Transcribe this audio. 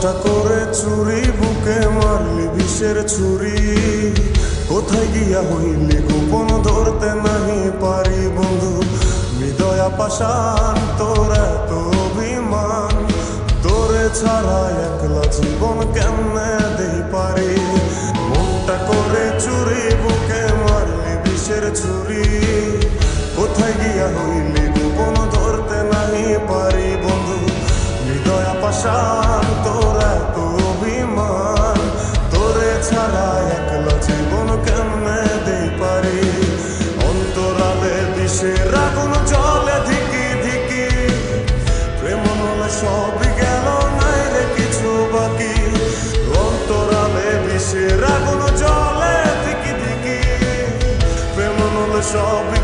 মনটা করে চুরি বুকে মারলি বিষের ছুরি কোথায় গিয়া হইলি গোপন ধরতে নাহি পারি বন্ধু হৃদয়া পাষাণ তোর এত অভিমান তোরে ছাড়া একলা জীবন কেমনে দেই পারি মনটা করে চুরি বুকে মারলি বিষের ছুরি কোথায় গিয়া হইলি গোপন ধরতে নাহি পারি বন্ধু হৃদয়া পাষাণ তোর এত অভিমান তোরে ছাড়া একলা জীবন কেমনে দেই পারি অন্তরালে বিষের আগুন জ্বলে ধিকি ধিকি প্রেম নলে সবই গেল নাই রে কিছু বাকি অন্তরালে বিষের আগুন জ্বলে ধিকি ধিকি প্রেম নলে সবই